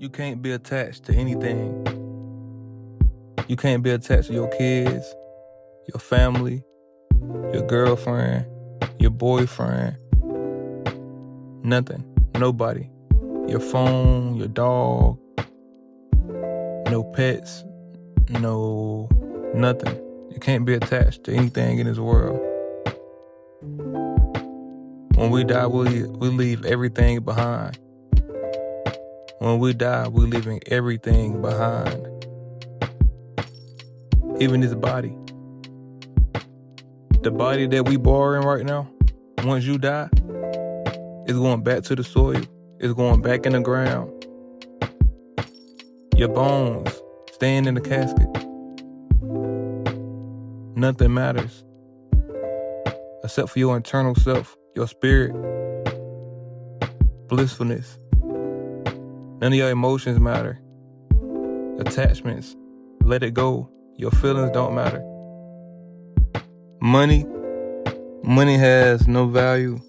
You can't be attached to anything. You can't be attached to your kids, your family, your girlfriend, your boyfriend. Nothing. Nobody. Your phone, your dog. No pets. No nothing. You can't be attached to anything in this world. When we die, we leave everything behind. When we die, we're leaving everything behind. Even this body. The body that we borrowing right now, once you die, it's going back to the soil. It's going back in the ground. Your bones staying in the casket. Nothing matters except for your internal self, your spirit, blissfulness. None of your emotions matter. Attachments, let it go. Your feelings don't matter. Money has no value.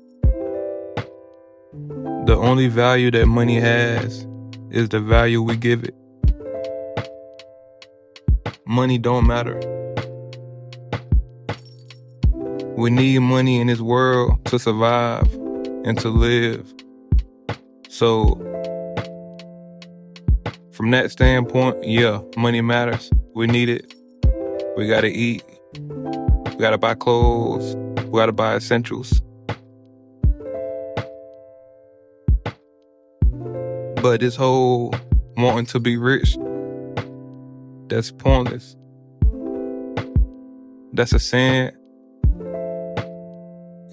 The only value that money has is the value we give it. Money don't matter. We need money in this world to survive and to live. So, from that standpoint, yeah, money matters. We need it. We gotta eat. We gotta buy clothes. We gotta buy essentials. But this whole wanting to be rich, that's pointless. That's a sin.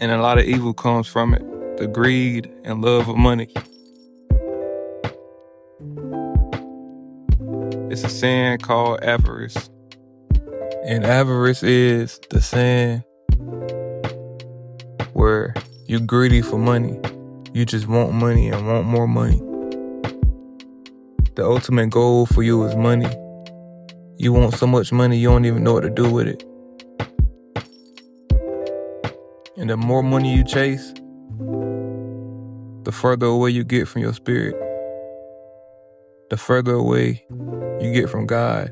And a lot of evil comes from it. The greed and love of money. It's a sin called avarice. And avarice is the sin where you're greedy for money. You just want money and want more money. The ultimate goal for you is money. You want so much money you don't even know what to do with it. And the more money you chase, the further away you get from your spirit. The further away you get from God.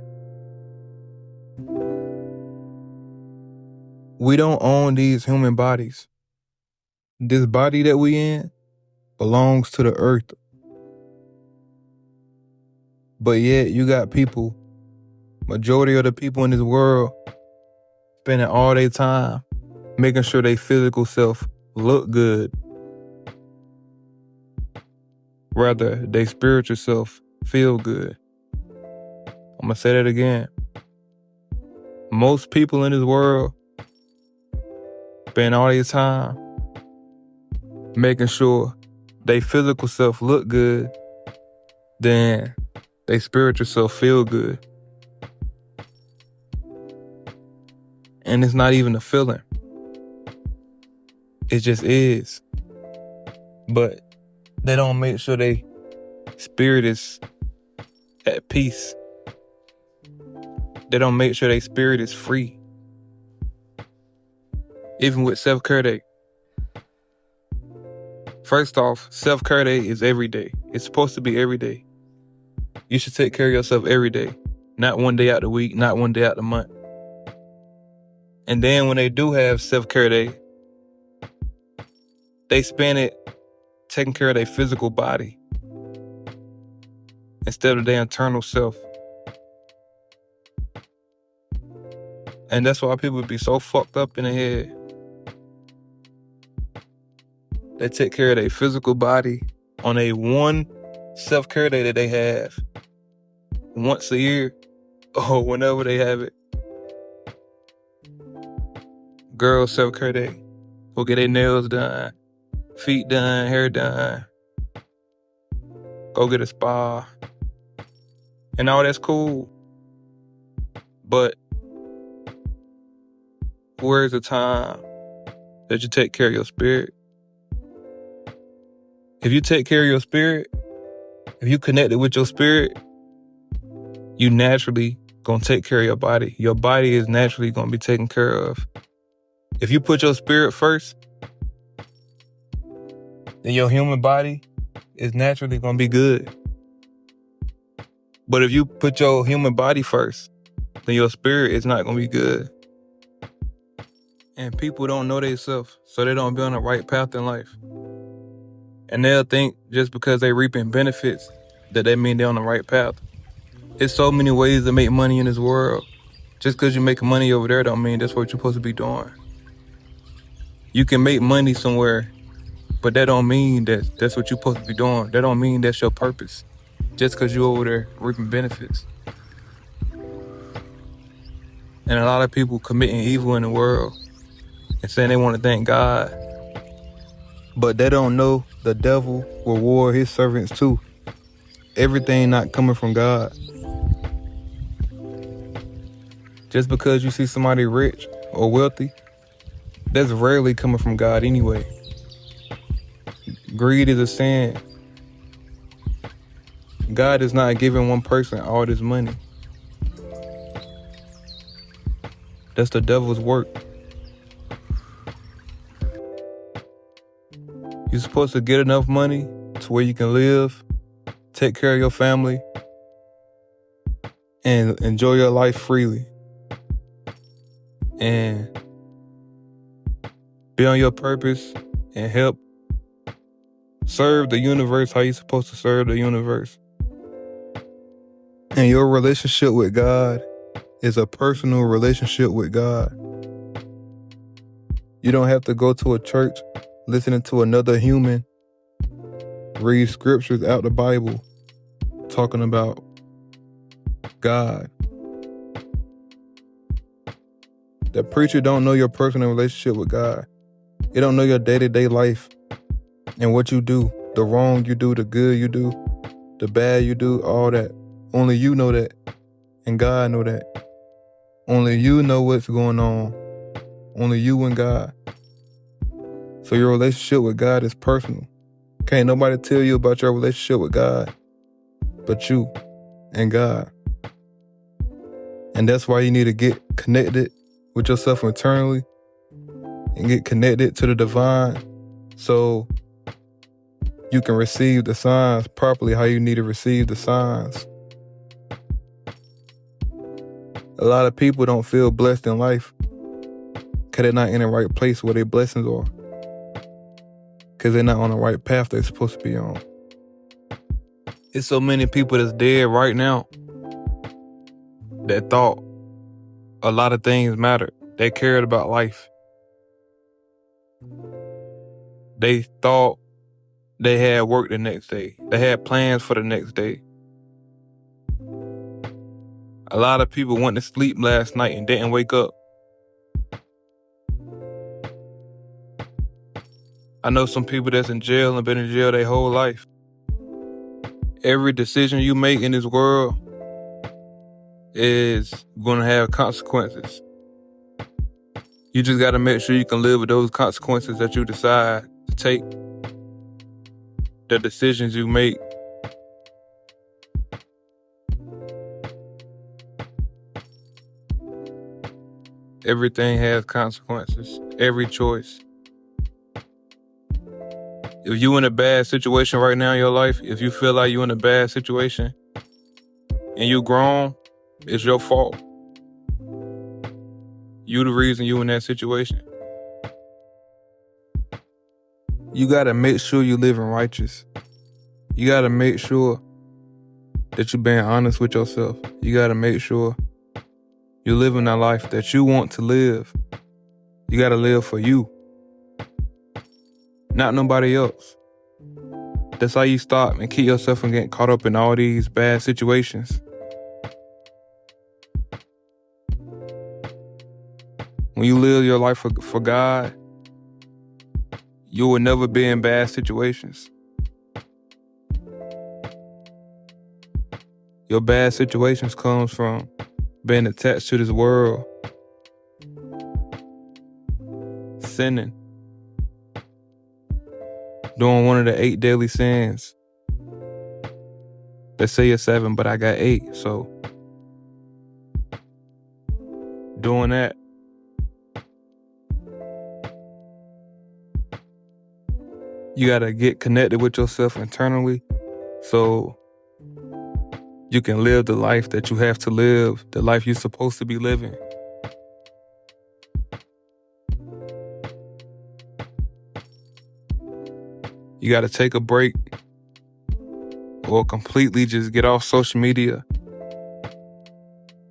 We don't own these human bodies. This body that we in belongs to the earth. But yet you got people, majority of the people in this world, spending all their time making sure their physical self look good. Rather, their spiritual self feel good. I'm gonna say that again. Most people in this world spend all their time making sure their physical self look good, then their spiritual self feel good. And it's not even a feeling. It just is. But they don't make sure their spirit is at peace. They don't make sure their spirit is free. Even with self-care day. First off, self-care day is every day. It's supposed to be every day. You should take care of yourself every day. Not one day out the week, not one day out the month. And then when they do have self-care day, they spend it taking care of their physical body instead of their internal self. And that's why people be so fucked up in the head. They take care of their physical body on a one self-care day that they have once a year or whenever they have it. Girls self-care day. Go get their nails done, feet done, hair done. Go get a spa. And all that's cool. But where's the time that you take care of your spirit? If you take care of your spirit, if you connected with your spirit, you naturally gonna take care of your body. Your body is naturally gonna be taken care of. If you put your spirit first, then your human body is naturally gonna be good. But if you put your human body first, then your spirit is not going to be good. And people don't know themselves, so they don't be on the right path in life. And they'll think just because they reaping benefits that mean they're on the right path. There's so many ways to make money in this world. Just because you make money over there don't mean that's what you're supposed to be doing. You can make money somewhere, but that don't mean that's what you're supposed to be doing. That don't mean that's your purpose. Just because you're over there reaping benefits. And a lot of people committing evil in the world and saying they want to thank God. But they don't know the devil reward his servants too. Everything not coming from God. Just because you see somebody rich or wealthy, that's rarely coming from God anyway. Greed is a sin. God is not giving one person all this money. That's the devil's work. You're supposed to get enough money to where you can live, take care of your family, and enjoy your life freely. And be on your purpose and help serve the universe how you're supposed to serve the universe. And your relationship with God is a personal relationship with God. You don't have to go to a church listening to another human read scriptures out the Bible talking about God. The preacher don't know your personal relationship with God. They don't know your day-to-day life and what you do, the wrong you do, the good you do, the bad you do, all that. Only you know that, and God know that. Only you know what's going on. Only you and God. So your relationship with God is personal. Can't nobody tell you about your relationship with God but you and God. And that's why you need to get connected with yourself internally and get connected to the divine so you can receive the signs properly how you need to receive the signs. A lot of people don't feel blessed in life because they're not in the right place where their blessings are. Because they're not on the right path they're supposed to be on. It's so many people that's dead right now that thought a lot of things mattered. They cared about life. They thought they had work the next day. They had plans for the next day. A lot of people went to sleep last night and didn't wake up. I know some people that's in jail and been in jail their whole life. Every decision you make in this world is going to have consequences. You just got to make sure you can live with those consequences that you decide to take. The decisions you make. Everything has consequences. Every choice. If you in a bad situation right now in your life, if you feel like you in a bad situation and you grown, it's your fault. You the reason you in that situation. You gotta make sure you living righteous. You gotta make sure that you're being honest with yourself. You gotta make sure you're living that life that you want to live. You gotta live for you, not nobody else. That's how you stop and keep yourself from getting caught up in all these bad situations. When you live your life for God, you will never be in bad situations. Your bad situations comes from being attached to this world, sinning, doing one of the 8 deadly sins. They say it's 7, but I got 8, so doing that. You gotta get connected with yourself internally so you can live the life that you have to live, the life you're supposed to be living. You gotta take a break or completely just get off social media.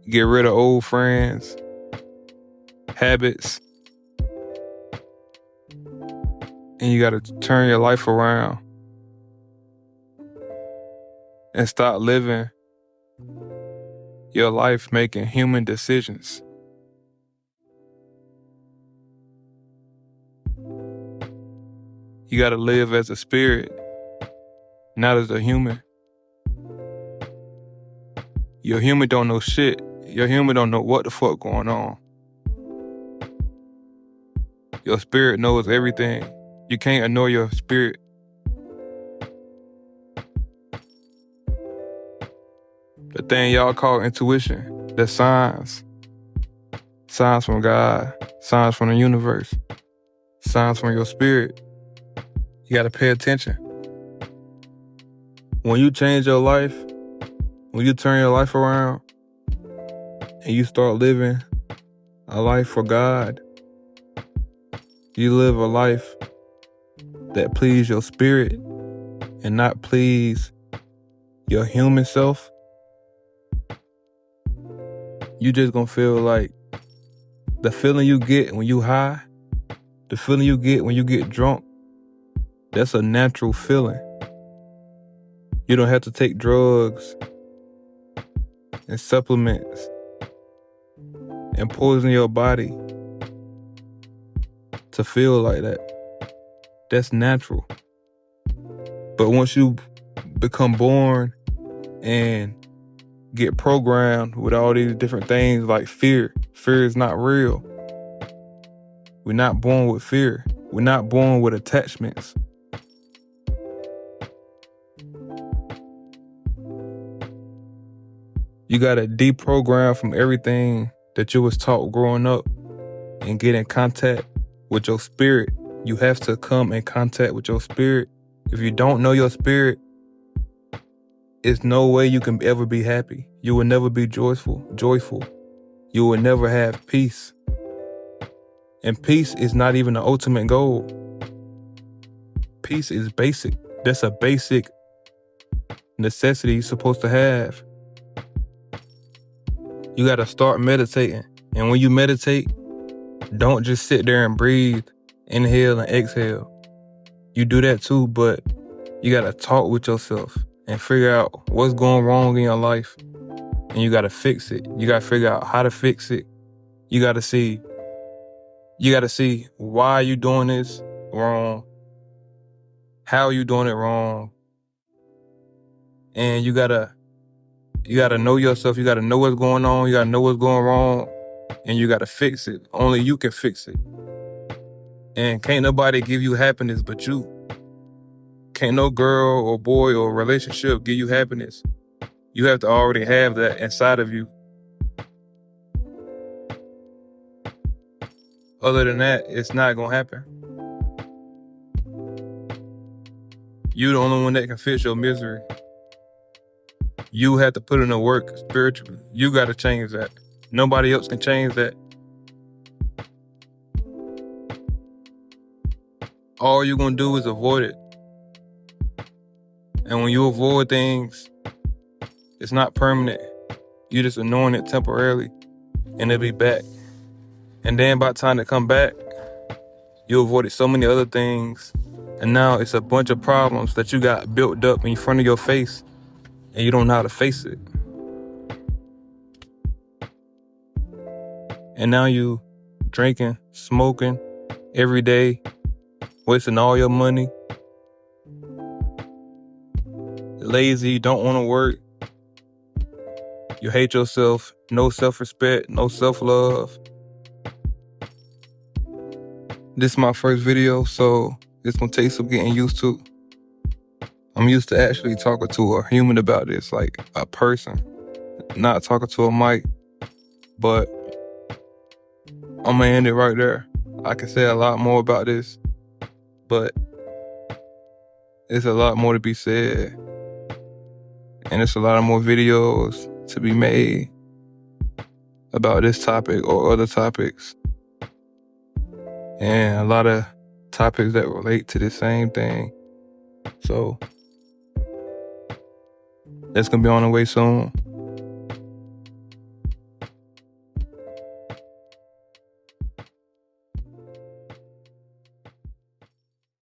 Get rid of old friends, habits, and you gotta turn your life around and start living your life making human decisions. You gotta live as a spirit, not as a human. Your human don't know shit. Your human don't know what the fuck going on. Your spirit knows everything. You can't ignore your spirit. The thing y'all call intuition, that's signs. Signs from God, signs from the universe, signs from your spirit. You gotta pay attention. When you change your life, when you turn your life around, and you start living a life for God, you live a life that please your spirit and not please your human self, you just gonna feel like the feeling you get when you high, the feeling you get when you get drunk, that's a natural feeling. You don't have to take drugs and supplements and poison your body to feel like that. That's natural. But once you become born and get programmed with all these different things like fear is not real. We're not born with fear. We're not born with attachments. You gotta deprogram from everything that you was taught growing up and get in contact with your spirit. You have to come in contact with your spirit. If you don't know your spirit, it's no way you can ever be happy. You will never be joyful. You will never have peace. And peace is not even the ultimate goal. Peace is basic. That's a basic necessity you're supposed to have. You gotta start meditating. And when you meditate, don't just sit there and breathe, inhale and exhale. You do that too, but you gotta talk with yourself and figure out what's going wrong in your life. And you gotta fix it. You gotta figure out how to fix it. You gotta see why you doing this wrong, how you doing it wrong. And you gotta know yourself. You gotta know what's going on. You gotta know what's going wrong. And you gotta fix it. Only you can fix it. And can't nobody give you happiness but you. Can't no girl or boy or relationship give you happiness. You have to already have that inside of you. Other than that, it's not gonna happen. You the only one that can fix your misery. You have to put in the work spiritually. You gotta change that. Nobody else can change that. All you're gonna do is avoid it. And when you avoid things, it's not permanent. You're just annoying it temporarily, and it'll be back. And then by the time it come back, you avoided so many other things, and now it's a bunch of problems that you got built up in front of your face, and you don't know how to face it. And now you drinking, smoking every day, wasting all your money, lazy, don't want to work, you hate yourself, no self-respect, no self-love. This is my first video, so it's gonna take some getting used to. I'm used to actually talking to a human about this, like a person, not talking to a mic, but I'm gonna end it right there. I can say a lot more about this, but there's a lot more to be said. And there's a lot of more videos to be made about this topic or other topics. And a lot of topics that relate to the same thing. So that's gonna be on the way soon.